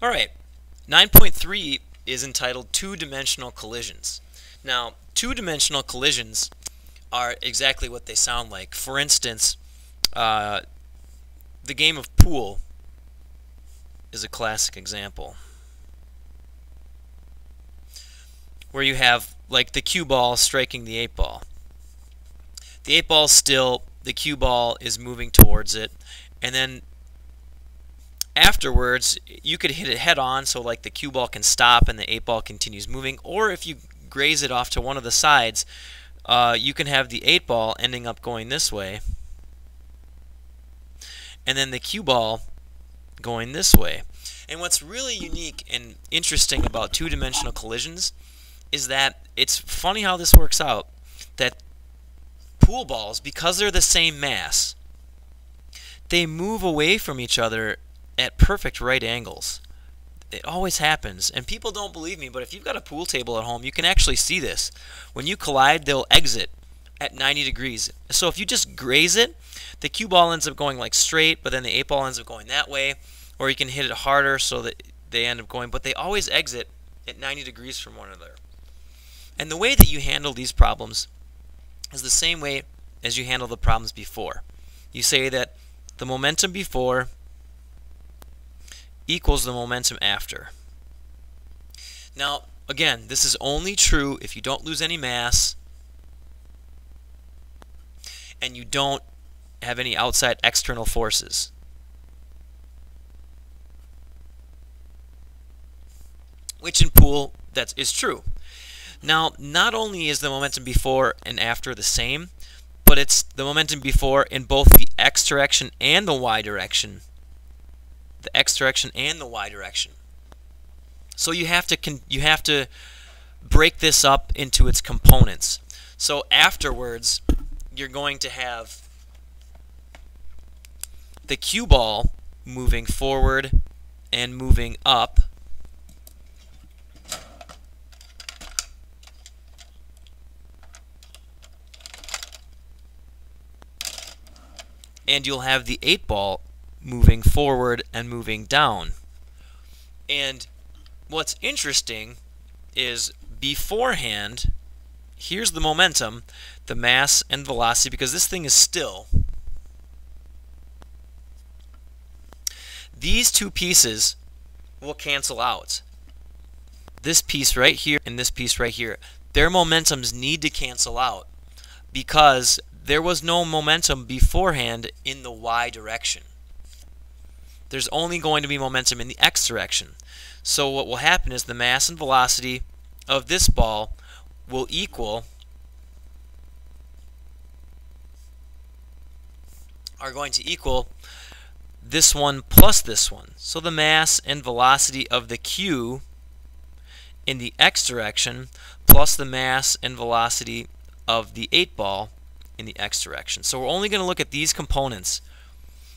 Alright, 9.3 is entitled Two-Dimensional Collisions. Now, two-dimensional collisions are exactly what they sound like. For instance, the game of pool is a classic example, where you have like the cue ball striking the 8 ball. The 8 ball is still, the cue ball is moving towards it, and then afterwards you could hit it head on, so like the cue ball can stop and the 8 ball continues moving, or if you graze it off to one of the sides, you can have the 8 ball ending up going this way and then the cue ball going this way. And what's really unique and interesting about two-dimensional collisions is that it's funny how this works out, that pool balls, because they're the same mass, they move away from each other at perfect right angles. It always happens, and people don't believe me, but if you've got a pool table at home, you can actually see this. When you collide, they'll exit at 90 degrees. So if you just graze it, the cue ball ends up going like straight, but then the 8 ball ends up going that way, or you can hit it harder so that they end up going, but they always exit at 90 degrees from one another. And the way that you handle these problems is the same way as you handle the problems before. You say that the momentum before equals the momentum after. Now, again, this is only true if you don't lose any mass and you don't have any outside external forces. Which in pool, that is true. Now, not only is the momentum before and after the same, but it's the momentum before in both the x direction and the y direction. The x direction and the y direction. So you have to break this up into its components. So afterwards, you're going to have the cue ball moving forward and moving up, and you'll have the 8 ball moving forward and moving down. And what's interesting is beforehand, here's the momentum, the mass and velocity, because this thing is still. These two pieces will cancel out. This piece right here and this piece right here, their momentums need to cancel out because there was no momentum beforehand in the y direction. There's only going to be momentum in the x direction. So what will happen is the mass and velocity of this ball will are going to equal this one plus this one. So the mass and velocity of the cue in the x direction plus the mass and velocity of the 8 ball in the x direction. So we're only going to look at these components.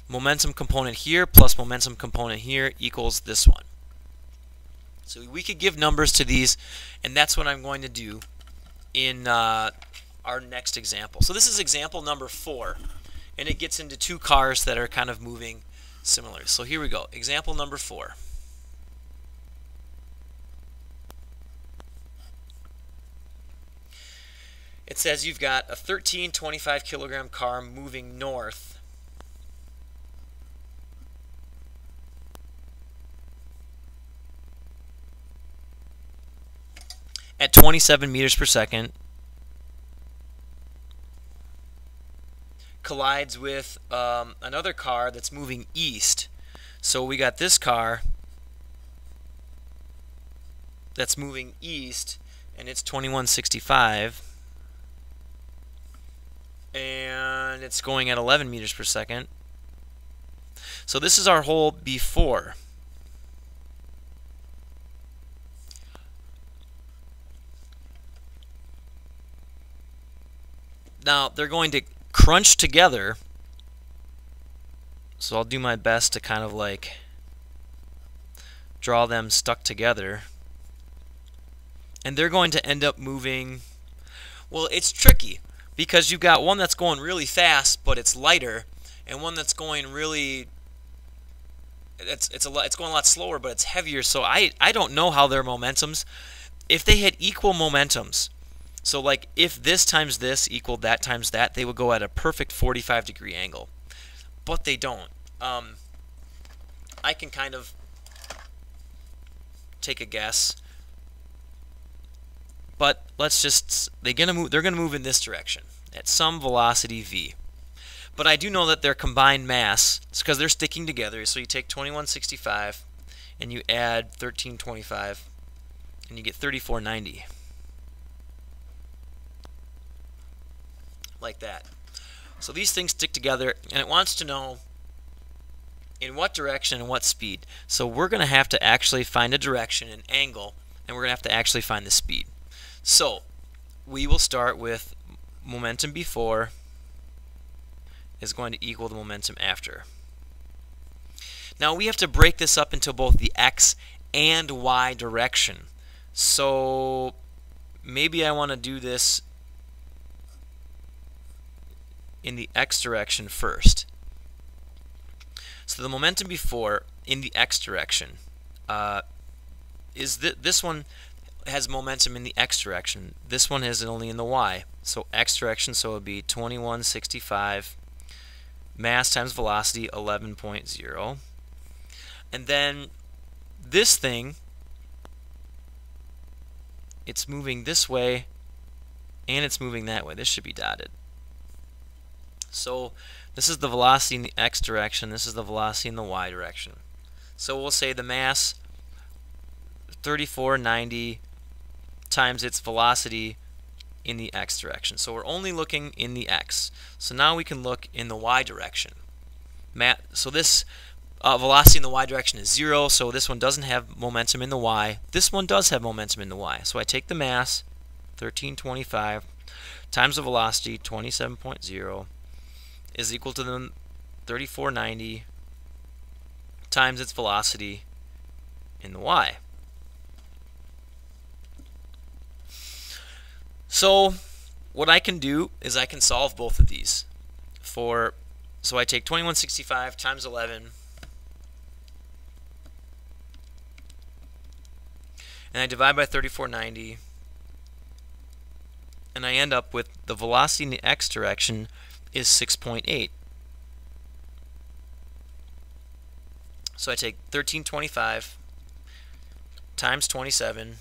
Momentum component here plus momentum component here equals this one. So we could give numbers to these, and that's what I'm going to do in our next example. So this is example number 4, and it gets into two cars that are kind of moving similarly. So here we go. Example number 4. It says you've got a 13 25 kilogram car moving north at 27 meters per second, collides with another car that's moving east. So we got this car that's moving east, and it's 2165. And it's going at 11 meters per second. So this is our whole before. Now they're going to crunch together. So I'll do my best to kind of like draw them stuck together. And they're going to end up moving. Well, it's tricky, because you've got one that's going really fast, but it's lighter, and one that's going really it's going a lot slower, but it's heavier. So I don't know how their momentums, if they had equal momentums. So like if this times this equaled that times that, they would go at a perfect 45-degree angle. But they don't. I can kind of take a guess. But let's just, they're gonna move in this direction at some velocity v. But I do know that their combined mass, it's because they're sticking together. So you take 2165 and you add 1325 and you get 3490. Like that. So these things stick together, and it wants to know in what direction and what speed. So we're going to have to actually find a direction, an angle, and we're going to have to actually find the speed. So we will start with momentum before is going to equal the momentum after. Now we have to break this up into both the x and y direction. So maybe I want to do this in the x direction first. So the momentum before in the x direction is this one has momentum in the x direction. This one has it only in the y. So x direction, so it would be 2165 mass times velocity 11.0. And then this thing, it's moving this way and it's moving that way. This should be dotted. So this is the velocity in the x direction, this is the velocity in the y direction. So we'll say the mass 3490 times its velocity in the x direction. So we're only looking in the x. So now we can look in the y direction. So this velocity in the y direction is 0, so this one doesn't have momentum in the y. This one does have momentum in the y. So I take the mass, 1325, times the velocity, 27.0, is equal to the 3490 times its velocity in the y. So what I can do is I can solve both of these. So I take 2165 times 11 and I divide by 3490 and I end up with the velocity in the x direction is 6.8. So I take 1325 times 27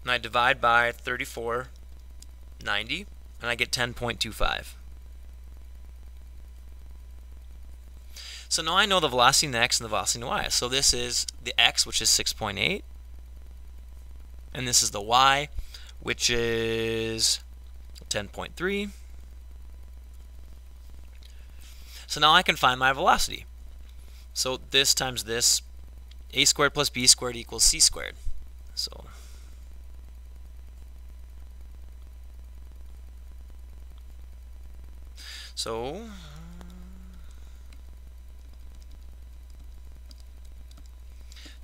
and I divide by 3490 and I get 10.25. So now I know the velocity in the x and the velocity in the y. So this is the x, which is 6.8, and this is the y, which is 10.3. So now I can find my velocity. So this times this, a squared plus b squared equals c squared. So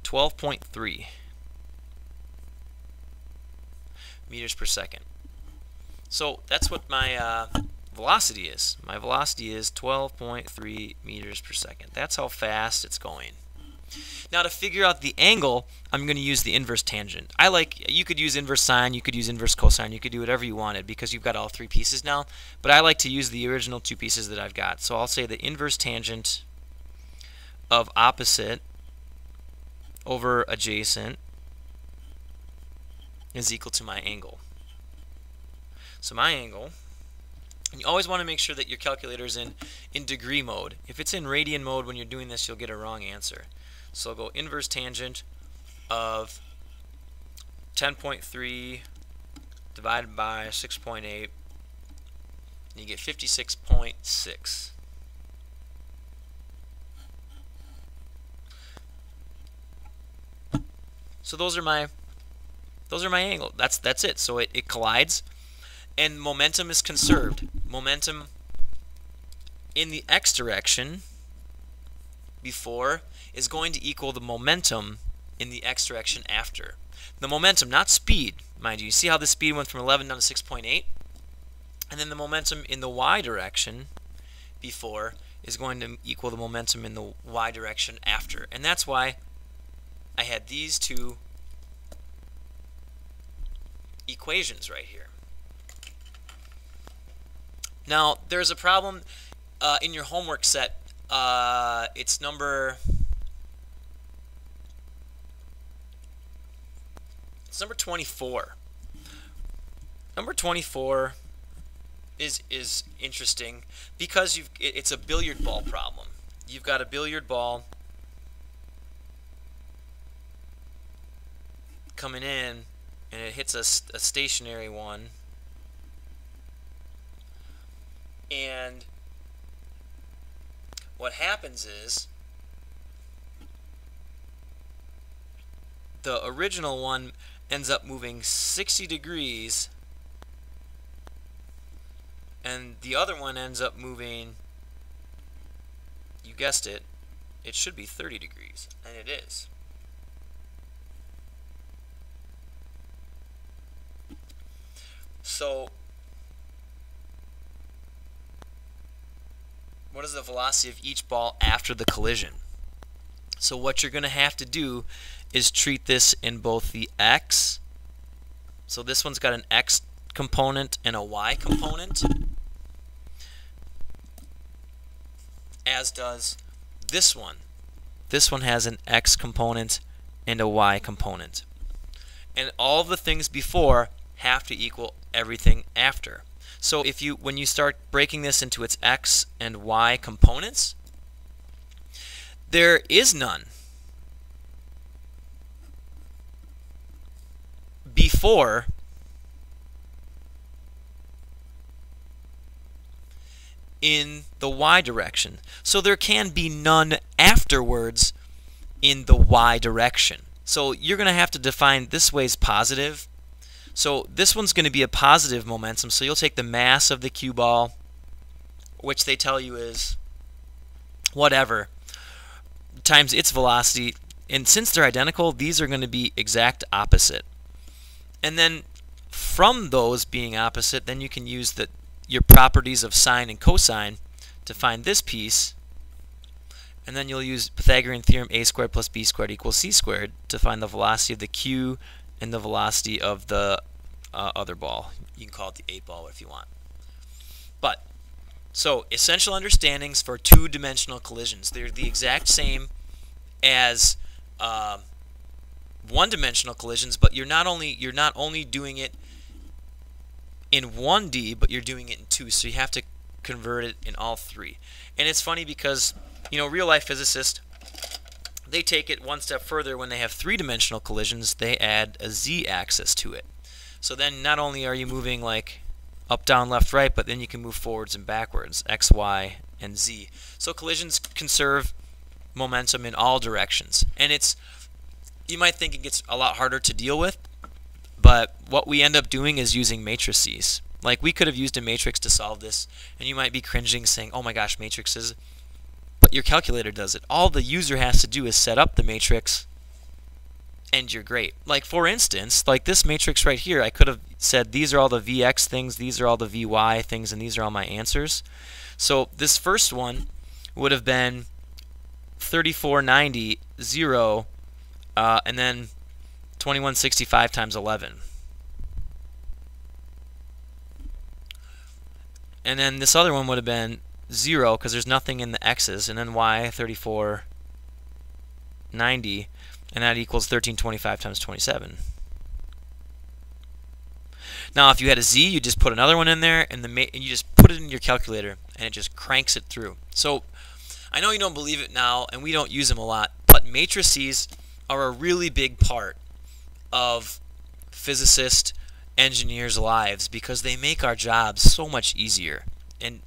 12.3 meters per second. So that's what my velocity is. My velocity is 12.3 meters per second. That's how fast it's going. Now to figure out the angle, I'm going to use the inverse tangent. You could use inverse sine, you could use inverse cosine, you could do whatever you wanted because you've got all three pieces now. But I like to use the original two pieces that I've got. So I'll say the inverse tangent of opposite over adjacent is equal to my angle. So my angle, and you always want to make sure that your calculator is in degree mode. If it's in radian mode when you're doing this, you'll get a wrong answer. So I'll go inverse tangent of 10.3 divided by 6.8, and you get 56.6. So those are my angle. That's it. So it collides, and momentum is conserved. Momentum in the x direction before is going to equal the momentum in the x direction after. The momentum, not speed, mind you. You see how the speed went from 11 down to 6.8? And then the momentum in the y direction before is going to equal the momentum in the y direction after. And that's why I had these two equations right here. Now, there's a problem in your homework set. It's number 24. Number 24 is interesting because it's a billiard ball problem. You've got a billiard ball coming in, and it hits a stationary one, and what happens is the original one ends up moving 60 degrees, and the other one ends up moving, you guessed it, it should be 30 degrees, and it is. So what is the velocity of each ball after the collision? So what you're going to have to do is treat this in both the x, so this one's got an x component and a y component, as does this one. This one has an x component and a y component. And all of the things before have to equal everything after. So when you start breaking this into its x and y components, there is none before in the y direction. So there can be none afterwards in the y direction. So you're going to have to define this way as positive. So this one's going to be a positive momentum, so you'll take the mass of the cue ball, which they tell you is whatever, times its velocity, and since they're identical, these are going to be exact opposite. And then from those being opposite, then you can use your properties of sine and cosine to find this piece, and then you'll use Pythagorean theorem a squared plus b squared equals c squared to find the velocity of the cue and the velocity of the other ball. You can call it the 8 ball if you want. But, so essential understandings for two-dimensional collisions. They're the exact same as one-dimensional collisions, but you're not only doing it in 1D, but you're doing it in 2, so you have to convert it in all 3. And it's funny because, you know, real-life physicists, they take it one step further. When they have three-dimensional collisions, they add a z-axis to it. So then not only are you moving like up, down, left, right, but then you can move forwards and backwards, x, y, and z. So collisions conserve momentum in all directions. And you might think it gets a lot harder to deal with, but what we end up doing is using matrices. Like, we could have used a matrix to solve this, and you might be cringing saying, oh my gosh, matrices. But your calculator does it. All the user has to do is set up the matrix, and you're great. Like, for instance, like this matrix right here, I could have said these are all the Vx things, these are all the Vy things, and these are all my answers. So this first one would have been 3490, 0, and then 2165 times 11. And then this other one would have been 0 because there's nothing in the x's, and then y 3490, and that equals 1325 times 27. Now if you had a z, you just put another one in there, and you just put it in your calculator, and it just cranks it through. So I know you don't believe it now, and we don't use them a lot, but matrices are a really big part of physicist engineers' lives because they make our jobs so much easier. And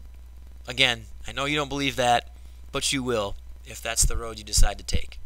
again, I know you don't believe that, but you will if that's the road you decide to take.